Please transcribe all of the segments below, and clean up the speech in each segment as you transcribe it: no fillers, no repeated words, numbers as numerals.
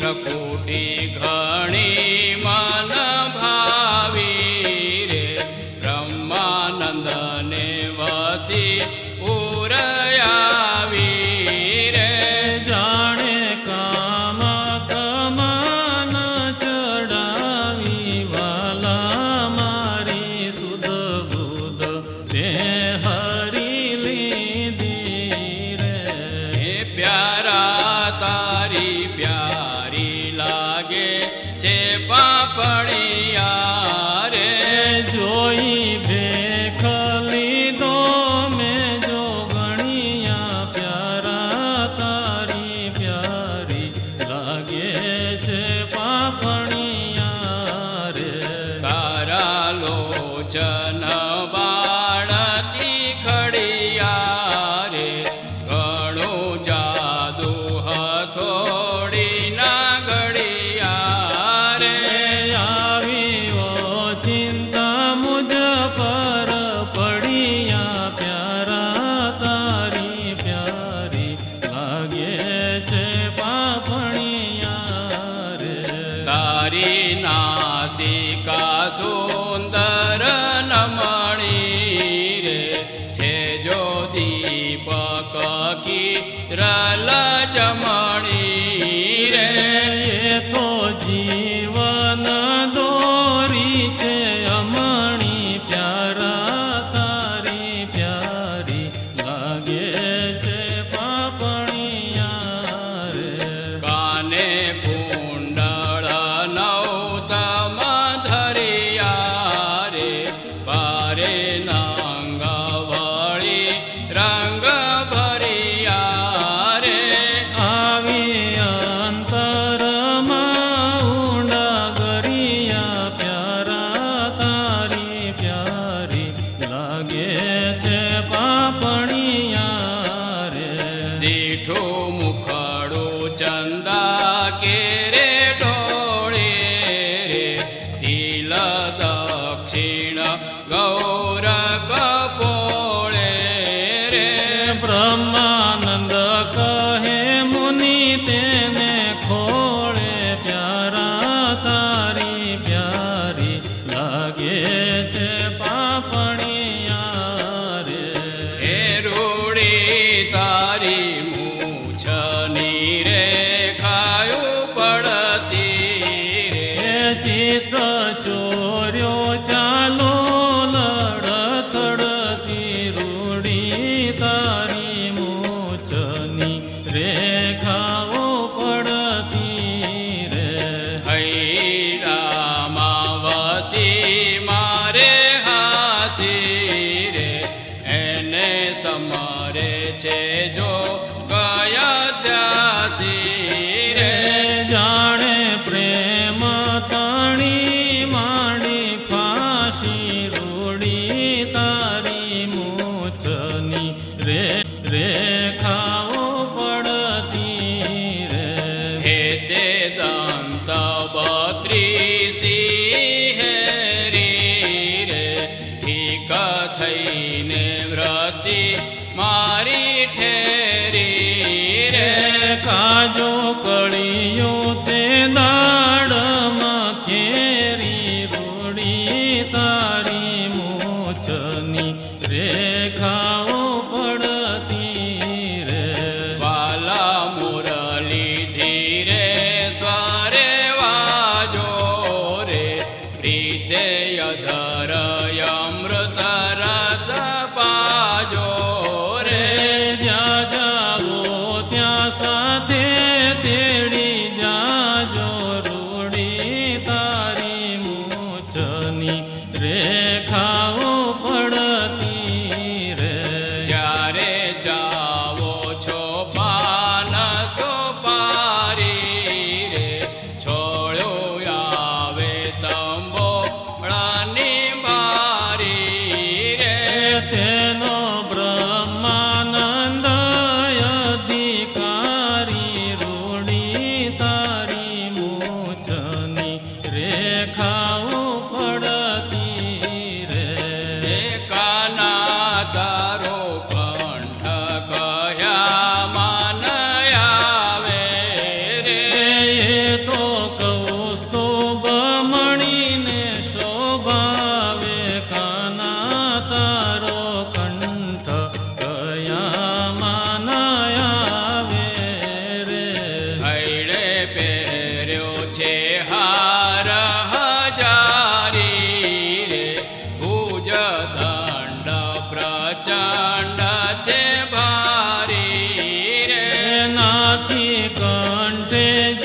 પ્રકૃતિ ઘણી મન ભાવી રે બ્રહ્માનંદ ને વસી ઉરયાવી રે જાણે કામ કમાન ચડાવી વાલા મારી સુધ બુધ તે હરી લીધી રે પ્યારા તારી પ્યારી લાગે છે પાપણિયા રે જોઈ ભેખ લીધો મેં જો ગણિયા પ્યારા તારી પ્યારી લાગે છે પાપણિયા રે તારા લોચન બાળતી ખડિયા રે ઘણું જાદુ હથોડી ના ગડિયા રે આવ્યો ચિંતા મુજ પર પડિયા પ્યારા તારી પ્યારી લાગે છે પાપણિયા રે તારી નાસિકા સુંદર નમણી રે છે જો દીપક કિરલ જમણી રે એ તો જીવન દોરી છે અમણી પ્યારા તારી પ્યારી લાગે છે પાપણિયા રે કાને કુંડળ નૌતમ ધરિયા રે બારે નાંગ વળી રંગ ભરિયા રે આવી અંતરમાં ઊંડા ગરિયા પ્યારા તારી પ્યારી લાગે છે પાપણિયા રે દીઠું મુખડું ચંદા કેરે ડોળે રે તિલ દક્ષિણ ગૌર કપોળે રે બ્રહ્માનંદ કહે મુનિ તેને ખોળે પ્યારા તારી પ્યારી લાગે છે પાપણિયા રે હે રૂડી તારી મૂછની રે ખાયું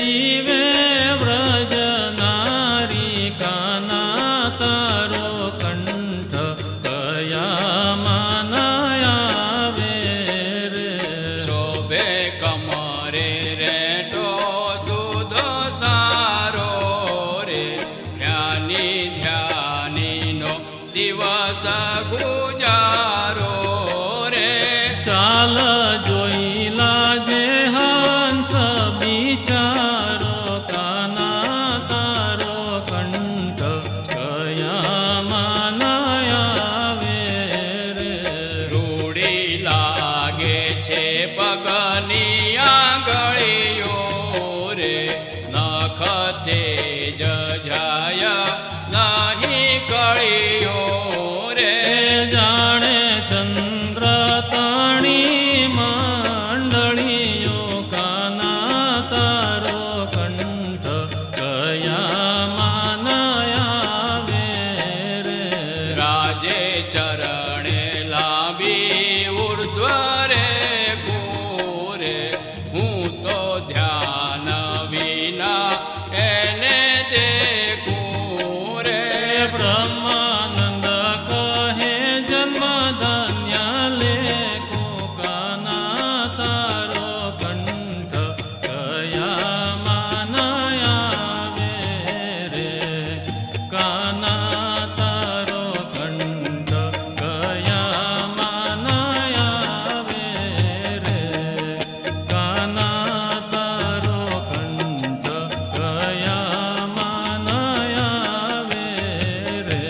જીવે વ્રજ નારી કાના તારો કંઠ કયામાં આવે રે શોભે કમરે રેટો સુધ સારો રે ધ્યાની ધ્યાનીનો દિવસ ગુજારો રે ચાલ જોઈ લાજે હંસ બિચારો કાના તારો કંઠ કયામાં આવે રે રૂડી લાગે છે પગની આંગળીઓ રે નખતે જજાય નહીં કળીઓ રે જાણે ચંદ્ર તણી મંડળીઓ કાના તારો કંઠ કયામાં આવે રે રાજે ચરણે લાંબી ઉર્ધ્વ રે કુરે હું તો ધ્યાન વિના એને દેખું રે બ્રહ્માનંદ કહે જન્મ ધન્ય લેખો કાના તારો કંઠ કયામાં આવે રે કાના તારો કંઠ કયામાં આવે રે કાના તારો કંઠ કયામાં આવે રે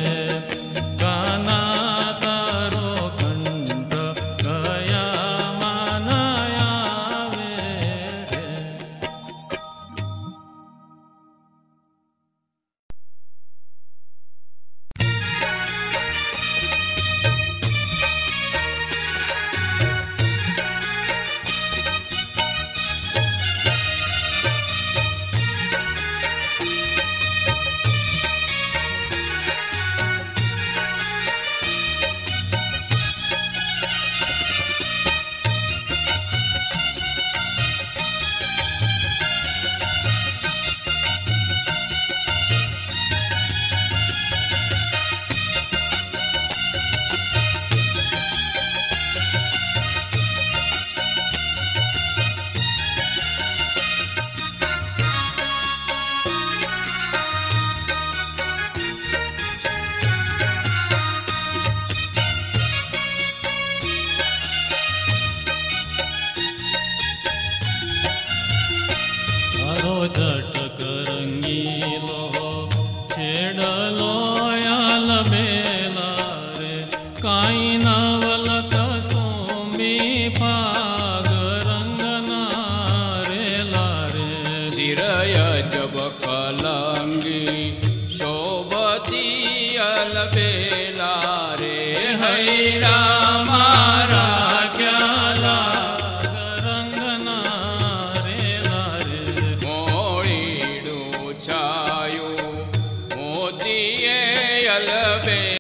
કાના તારો કંઠ કયામાં આવે રે તારો ઝટક રંગીલો છેડલો આલબેલા રે કાંઈ નવલક સોંબી પાગ રંગના રેલા રે શિરય જબ કલંગી શોભતી અલબે